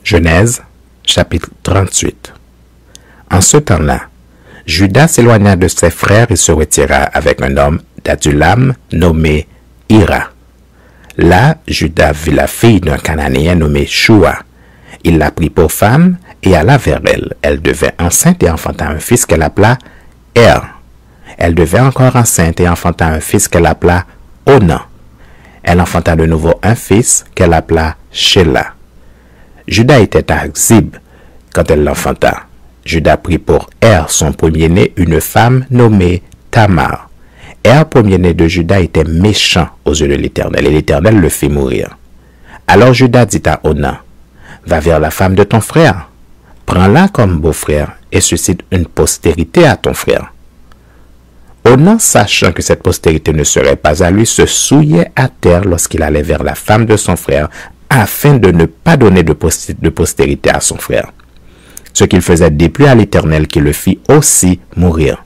Genèse, chapitre 38. En ce temps-là, Juda s'éloigna de ses frères et se retira avec un homme d'Adulam nommé Hira. Là, Juda vit la fille d'un Cananéen nommé Shua. Il la prit pour femme et alla vers elle. Elle devint enceinte et enfanta un fils qu'elle appela Er. Elle devint encore enceinte et enfanta un fils qu'elle appela Onan. Elle enfanta de nouveau un fils qu'elle appela Shelah. Juda était à Zib quand elle l'enfanta. Juda prit pour Er, son premier-né, une femme nommée Tamar. Er, premier-né de Juda, était méchant aux yeux de l'Éternel, et l'Éternel le fit mourir. Alors Juda dit à Onan, « Va vers la femme de ton frère, prends-la comme beau-frère, et suscite une postérité à ton frère. » Onan, sachant que cette postérité ne serait pas à lui, se souillait à terre lorsqu'il allait vers la femme de son frère, afin de ne pas donner de postérité à son frère. Ce qu'il faisait déplut à l'Éternel, qui le fit aussi mourir.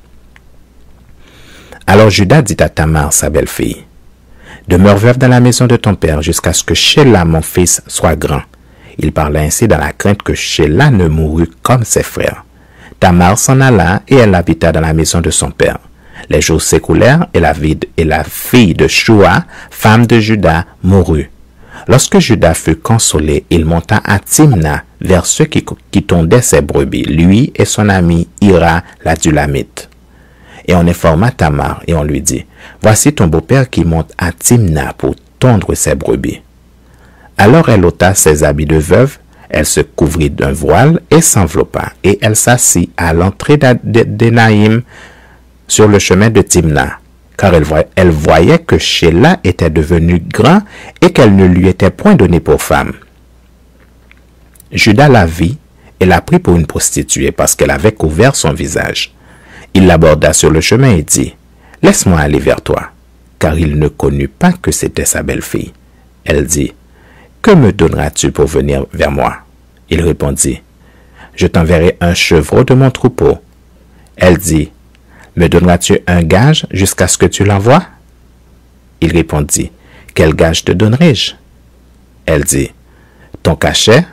Alors Juda dit à Tamar, sa belle-fille, « Demeure veuve dans la maison de ton père jusqu'à ce que Shelah, mon fils, soit grand. » Il parla ainsi dans la crainte que Shelah ne mourût comme ses frères. Tamar s'en alla et elle habita dans la maison de son père. Les jours s'écoulèrent et la fille de Shua, femme de Juda, mourut. Lorsque Juda fut consolé, il monta à Timna vers ceux qui tondaient ses brebis, lui et son ami Hira l'Adulamite. Et on informa Tamar et on lui dit, « Voici ton beau-père qui monte à Timna pour tondre ses brebis. » Alors elle ôta ses habits de veuve, elle se couvrit d'un voile et s'enveloppa, et elle s'assit à l'entrée d'Énaïm sur le chemin de Timna, car elle voyait que Shelah était devenu grand et qu'elle ne lui était point donnée pour femme. Juda la vit et la prit pour une prostituée parce qu'elle avait couvert son visage. Il l'aborda sur le chemin et dit, « Laisse-moi aller vers toi. » Car il ne connut pas que c'était sa belle-fille. Elle dit, « Que me donneras-tu pour venir vers moi? » Il répondit, « Je t'enverrai un chevreau de mon troupeau. » Elle dit, « Me donneras-tu un gage jusqu'à ce que tu l'envoies? » Il répondit, « Quel gage te donnerai-je? » Elle dit, « Ton cachet,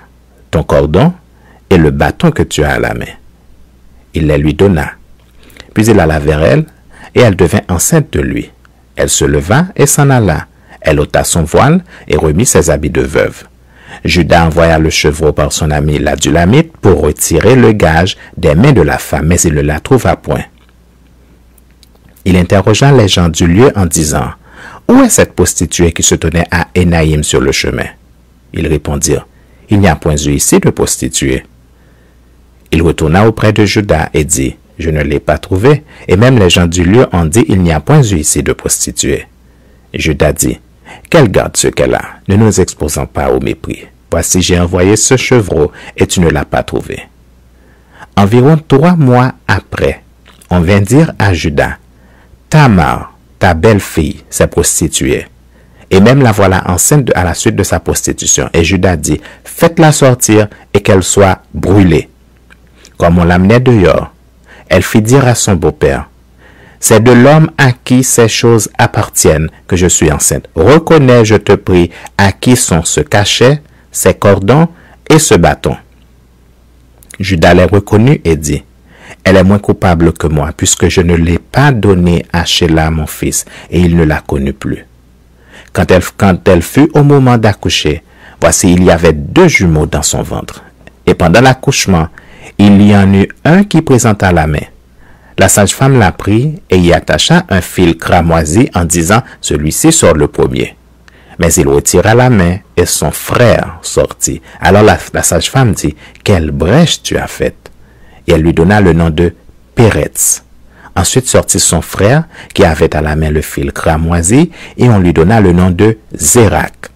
ton cordon et le bâton que tu as à la main. » Il les lui donna. Puis il alla vers elle, et elle devint enceinte de lui. Elle se leva et s'en alla. Elle ôta son voile et remit ses habits de veuve. Juda envoya le chevreau par son ami l'Adulamite pour retirer le gage des mains de la femme, mais il ne la trouva point. Il interrogea les gens du lieu en disant, « Où est cette prostituée qui se tenait à Énaïm sur le chemin? » Ils répondirent, « Il n'y a point eu ici de prostituée. » Il retourna auprès de Juda et dit, « Je ne l'ai pas trouvée, et même les gens du lieu ont dit, il n'y a point eu ici de prostituée. » Juda dit, « Qu'elle garde ce qu'elle a, ne nous exposons pas au mépris. Voici, j'ai envoyé ce chevreau, et tu ne l'as pas trouvé. » Environ 3 mois après, on vint dire à Juda, « Tamar, ta belle-fille, s'est prostituée. » Et même la voilà enceinte à la suite de sa prostitution. Et Juda dit, « Faites-la sortir et qu'elle soit brûlée. » Comme on l'amenait dehors, elle fit dire à son beau-père, « C'est de l'homme à qui ces choses appartiennent que je suis enceinte. Reconnais, je te prie, à qui sont ce cachet, ces cordons et ce bâton. » Juda les reconnut et dit, « Elle est moins coupable que moi, puisque je ne l'ai pas donnée à Shelah mon fils, et il ne la connut plus. » Quand elle fut au moment d'accoucher, voici, il y avait 2 jumeaux dans son ventre. Et pendant l'accouchement, il y en eut un qui présenta la main. La sage-femme la prit et y attacha un fil cramoisi en disant, « Celui-ci sort le premier. » Mais il retira la main et son frère sortit. Alors la sage-femme dit, « Quelle brèche tu as faite? » Et elle lui donna le nom de Péretz. Ensuite sortit son frère qui avait à la main le fil cramoisi et on lui donna le nom de Zérak.